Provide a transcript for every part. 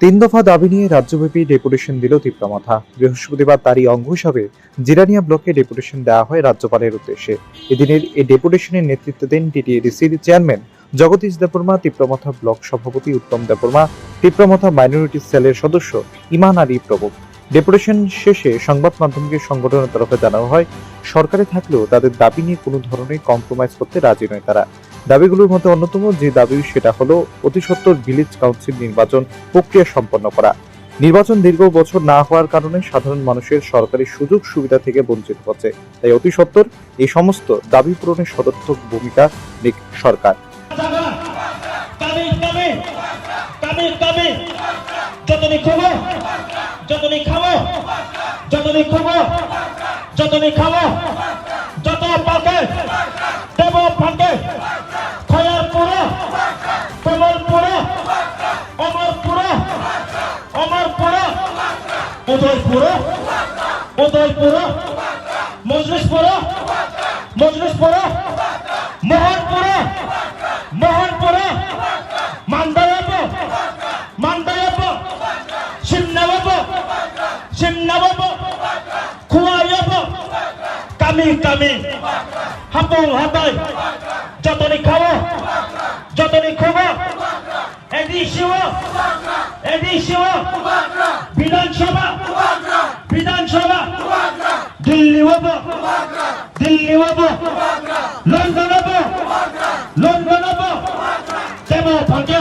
তিন দফা দাবি নিয়ে রাজ্যব্যাপী ডেপুটেশন দিল তীব্রমাথা। বৃহস্পতিবার তারই অঙ্গ হিসাবে জিরানিয়া ব্লকে ডেপুটেশন দেওয়া হয় রাজ্যপালের উদ্দেশ্যে। এদিনের এই ডেপুটেশনের নেতৃত্ব দেন টিটিএডিসির চেয়ারম্যান জগদীশ দেববর্মা, তীব্রমাথা ব্লক সভাপতি উত্তম দেববর্মা, তীব্রমাথা মাইনরিটি সেলের সদস্য ইমান আলী প্রমুখ। ডেপুটেশন শেষে সংবাদ মাধ্যমকে সংগঠনের তরফে জানানো হয়, সরকারে থাকলেও তাদের দাবি নিয়ে কোনো ধরনের কম্প্রোমাইজ করতে রাজি নয় তারা। দাবিগুলোর মধ্যে অন্যতম যে দাবি সেটা হলো অতি সত্বর ভিলেজ কাউন্সিল নির্বাচন প্রক্রিয়া সম্পন্ন করা। নির্বাচন দীর্ঘ বছর না হওয়ার কারণে সাধারণ মানুষের সরকারি সুযোগ সুবিধা থেকে বঞ্চিত হচ্ছে। তাই অতি সত্বর এই সমস্ত দাবি পূরণে সদর্থক ভূমিকা নিক সরকার। উদয়পুর, মজলিসপুর, মোহনপুর, মান্দায়াব, শিমনাবাব, খুয়াইয়াব, কামি, হাপুং হাতাই, যতনি খাবো, এডিসিও, বিধানসভা, দিল্লি হব, লন্ডন হব, দেব ফাঁকে,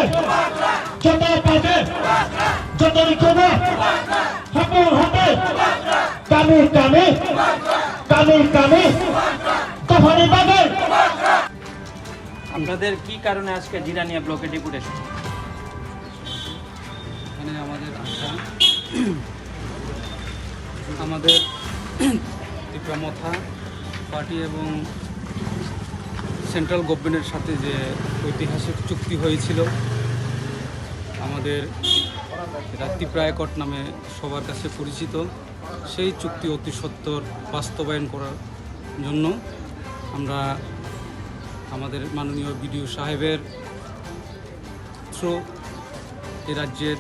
যতনি খাবো, হাপুং হাতাই, কামি, কফানি বাগাই। আপনাদের কি কারণে আজকে জিরানিয়া ব্লকে ডেপুটেশন? এখানে আমাদের তীব্রমাথা পার্টি এবং সেন্ট্রাল গভর্নমেন্টের সাথে যে ঐতিহাসিক চুক্তি হয়েছিল, আমাদের ত্রিপ্রায়কট নামে সবার কাছে পরিচিত, সেই চুক্তি অতি সত্বর বাস্তবায়ন করার জন্য আমরা আমাদের মাননীয় বিডিও সাহেবের থ্রু এই রাজ্যের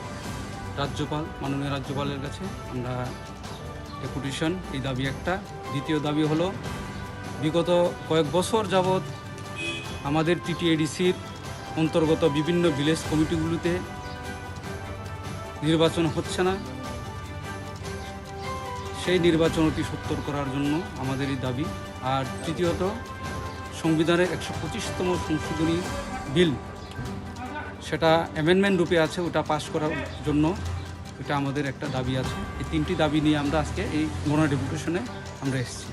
মাননীয় রাজ্যপালের কাছে আমরা ডেপুটেশন, এই দাবি একটা। দ্বিতীয় দাবি হলো, বিগত কয়েক বছর যাবৎ আমাদের টিটিএডিসির অন্তর্গত বিভিন্ন ভিলেজ কমিটিগুলিতে নির্বাচন হচ্ছে না, সেই নির্বাচন অতি সত্বর করার জন্য আমাদের এই দাবি। আর তৃতীয়ত, সংবিধানের 125তম সংশোধনী বিল, সেটা অ্যামেন্ডমেন্ট রূপে আছে, ওটা পাস করার জন্য এটা আমাদের একটা দাবি আছে। এই তিনটি দাবি নিয়ে আমরা আজকে এই গণ ডেপুটেশনে আমরা এসেছি।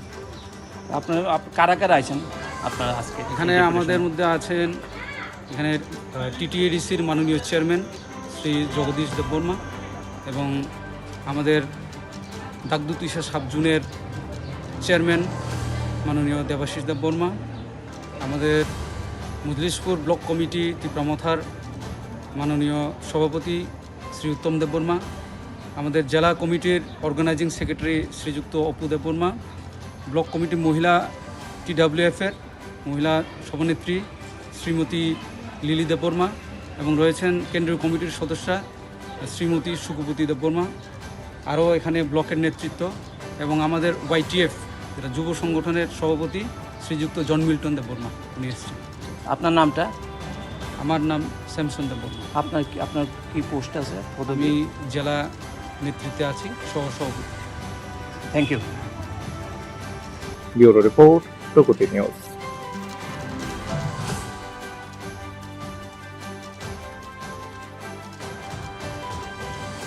আপনারা কারা আছেন আপনারা আজকে এখানে? আমাদের মধ্যে আছেন এখানে টিটিএডিসির মাননীয় চেয়ারম্যান শ্রী জগদীশ দেববর্মা, এবং আমাদের দাগদুতিশা সাব জোনের চেয়ারম্যান মাননীয় দেবাশিস দেববর্মা, আমাদের মজলিসপুর ব্লক কমিটি তীব্রমাথার মাননীয় সভাপতি শ্রী উত্তম দেববর্মা, আমাদের জেলা কমিটির অর্গানাইজিং সেক্রেটারি শ্রীযুক্ত অপু দেববর্মা, ব্লক কমিটি মহিলা TWF-এর মহিলা সভানেত্রী শ্রীমতী লিলি দেববর্মা, এবং রয়েছেন কেন্দ্রীয় কমিটির সদস্যা শ্রীমতী সুকুপতি দেববর্মা, আরও এখানে ব্লকের নেতৃত্ব, এবং আমাদের YTF যেটা যুব সংগঠনের সভাপতি শ্রীযুক্ত জন মিল্টন দেববর্মা উনি এসেছেন। আপনার নামটা? আমার নাম স্যামসন দেববর্মা। আপনার কি পোস্ট আছে? আমি জেলা নেতৃত্বে আছি, সহসভাপতি। Thank you. Bureau report, Pragati news.